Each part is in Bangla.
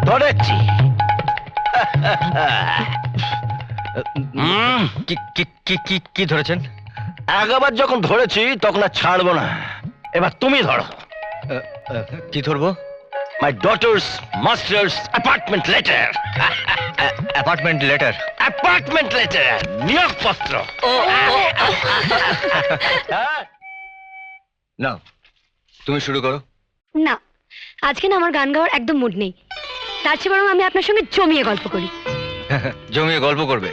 ধরেছি। কি ধরেছেন? একবার যখন ধরেছি তখন আর ছাড়বো না। এবার তুমি ধরো। কি ধরবো? My daughter's master's appointment letter. Appointment letter? Appointment letter, নিয়োগপত্র। না, তুমি শুরু করো। না, আজকে না আমার গান গাওয়ার একদম মুড নেই। তার চেয়ে বরং আমি আপনার সঙ্গে জমিয়ে গল্প করি। জমিয়ে গল্প করবে?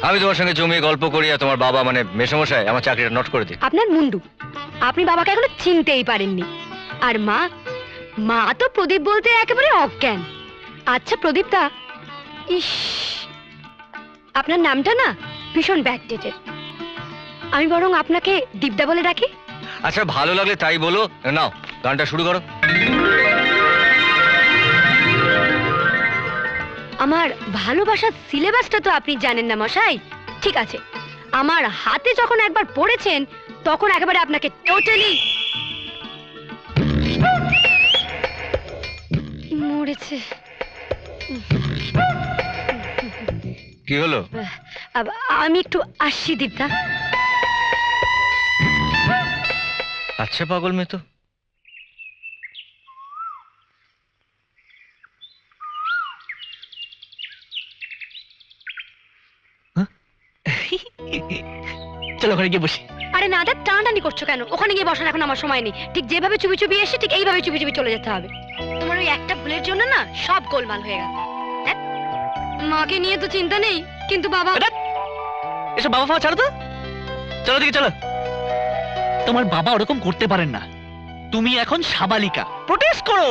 আমি তোমার সঙ্গে জমিয়ে গল্প করি আর তোমার বাবা মানে মেসমশাই আমার চাকরিটা নোট করে দিই। আপনার মুন্ডু, আপনি বাবাকে এখনো চিনতেই পারেননি। আর মা, মা তো প্রদীপ বলতে একেবারে অজ্ঞান। আচ্ছা প্রদীপদা, ইস, আপনার নামটা না ভীষণ ব্যাকডেটেড। আমি বরং আপনাকে দীপদা বলে ডাকি। আচ্ছা, ভালো লাগলে তাই বলো। নাও, গানটা শুরু করো। আমার ভালোবাসার সিলেবাসটা তো আপনি জানেন না মশাই। ঠিক আছে, আমার হাতে যখন একবার পড়েছেন তখন একেবারে আপনাকে টোটালি মরেছে। কি হলো? আমি একটু আসছি দীপদা। আচ্ছা, পাগল মেয়ে তো। চলো ঘরে গিয়ে বসি। আরে না দা, টানাটানি করছো কেন? ওখানে গিয়ে বসার এখন আমার সময় নেই। ঠিক যেভাবে চুপি চুপি এসে ঠিক এইভাবে চুপি চুপি চলে যেতে হবে। তোমার ওই একটা ভুলের জন্য না সব গোলমাল হয়ে গেল। মাকে নিয়ে তো চিন্তা নেই, কিন্তু বাবা। এসব বাবা ফাবা ছাড়ো তো, চলো দিকে চলো। তোমার বাবা ওরকম করতে পারেন না। তুমি এখন সাবালিকা, প্রোটেস্ট করো।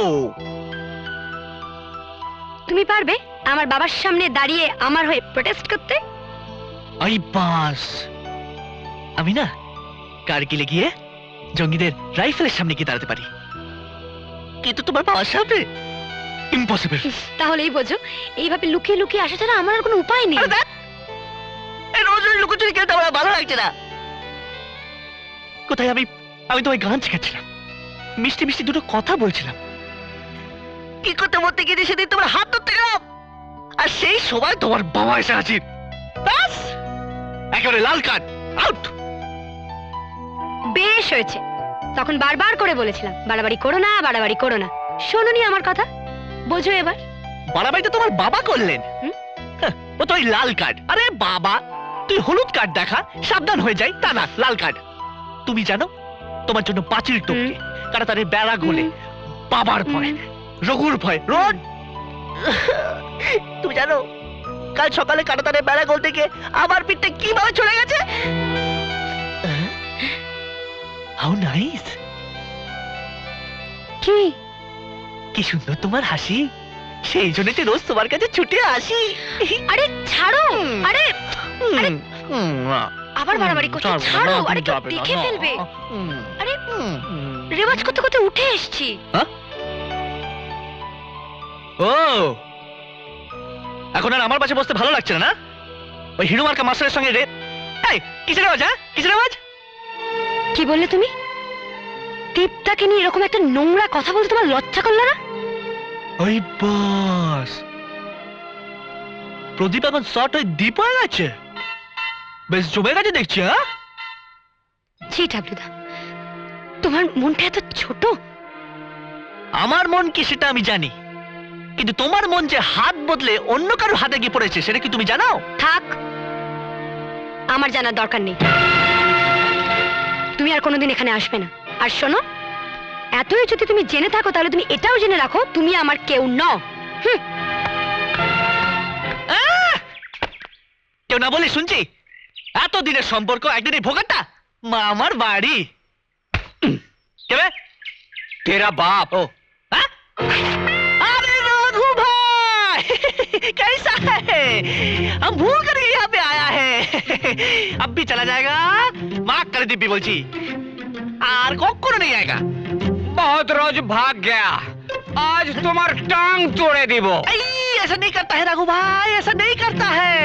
তুমি পারবে আমার বাবার সামনে দাঁড়িয়ে আমার হয়ে প্রোটেস্ট করতে? আই বাস, আমি না কারগিলে গিয়ে জঙ্গিদের রাইফেলের সামনে গিয়ে দাঁড়াতে পারি, কিন্তু তোমার বাবার সামনে ইম্পসিবল। তাহলেই বোঝো, এইভাবে লুকিয়ে লুকিয়ে আসা ছাড়া আমার আর কোনো উপায় নেই। রোজ রোজ লুকোচুরি খেলতে আমার ভালো লাগছে না। কোথায় আমি তোমায় গান শেখাচ্ছিলাম, মিষ্টি মিষ্টি দুটো কথা বলছিলাম, কি করতে বলতে গিয়ে সেদিন তোমার হাত ধরতে গেলাম, আর সেই সময় তোমার বাবা এসে হাজির। ব্যাস, একেবারে লাল কার্ড, আউট। বেশ হয়েছে, তখন বারবার করে বলেছিলাম বাড়াবাড়ি করো না, বাড়াবাড়ি করো না। শোনোনি আমার কথা, বোঝো এবার। বাড়াবাড়ি তো তোমার বাবা করলেন। ও তো ওই লাল কার্ড। আরে বাবা, তুই হলুদ কার্ড দেখা সাবধান হয়ে যাই, তা না লাল কার্ড। তুমি জানো তোমার জন্য পাঁচিল টপকে কাঁটাতারের বেড়া গলে বাবার ভয়, রঘুর ভয়, রোড। তুমি জানো কাল সকালে কাঁটাতারের বেড়া গলতে গিয়ে আমার পিঠটা কিভাবে চলে গেছে। How nice. কি কি সুন্দর তোমার হাসি, সেই জন্য তো রোজ তোমার কাছে ছুটে আসি। আরে ছাড়ো, আরে আরে আবার বাড়াবাড়ি করছো, ছাড়ো। আরে কেউ দেখে ফেলবে। আরে রেওয়াজ করতে করতে উঠে এসছি। ও, এখন আর আমার পাশে বসতে ভালো লাগছে না? ওই হিরো মার্কা মাস্টারের সঙ্গে রে। এই কিসের আওয়াজ? হ্যাঁ, কিসের আওয়াজ? কি বললে তুমি? দীপদাকে নিয়ে এরকম একটা নোংরা কথা বলতে তোমার লজ্জা করলো না? ওই বাস, প্রদীপ এখন শর্ট হয়ে দীপ হয়ে গেছে, বেশ জমে গেছে দেখছি। হ্যাঁ, জি ঠাকুরদা, তোমার মনটা এত ছোট। আমার মন কি সেটা আমি জানি, কিন্তু তোমার মন যে হাত বদলে অন্য কারোর হাতে গিয়ে পড়েছে সেটা কি তুমি জানো? থাক, আমার জানার দরকার নেই। তুমি আর কোনোদিন এখানে আসবে না। আর শোনো, এতই যদি তুমি জেনে থাকো তাহলে তুমি এটাও জেনে রাখো তুমি আমার কেউ নও। কেউ না বলে শুনছি, এত দিনের সম্পর্ক একদিনের ভোগাটা মা আমার বাড়ি। কেবে? তেরা বাপ। ओ, अरे रघु भाई कैसा है? हम भूल कर यहाँ पे आया है। अब भी चला जाएगा, माँ कर दिव्य बोलची, और कौन नहीं आएगा। बहुत रोज भाग गया, आज तुम्हार टांग तोड़े दीबो। ऐसा नहीं करता है रघु भाई, ऐसा नहीं करता है।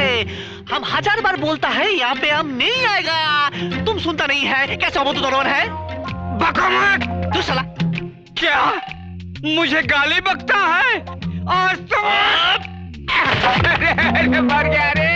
हम 1000 बार बोलता है यहाँ पे हम नहीं आएगा, तुम सुनता नहीं है। कैसा वो तो दरबार है? बका मत। तू साला क्या मुझे गाली बकता है? आज तुम अरे मर गया रे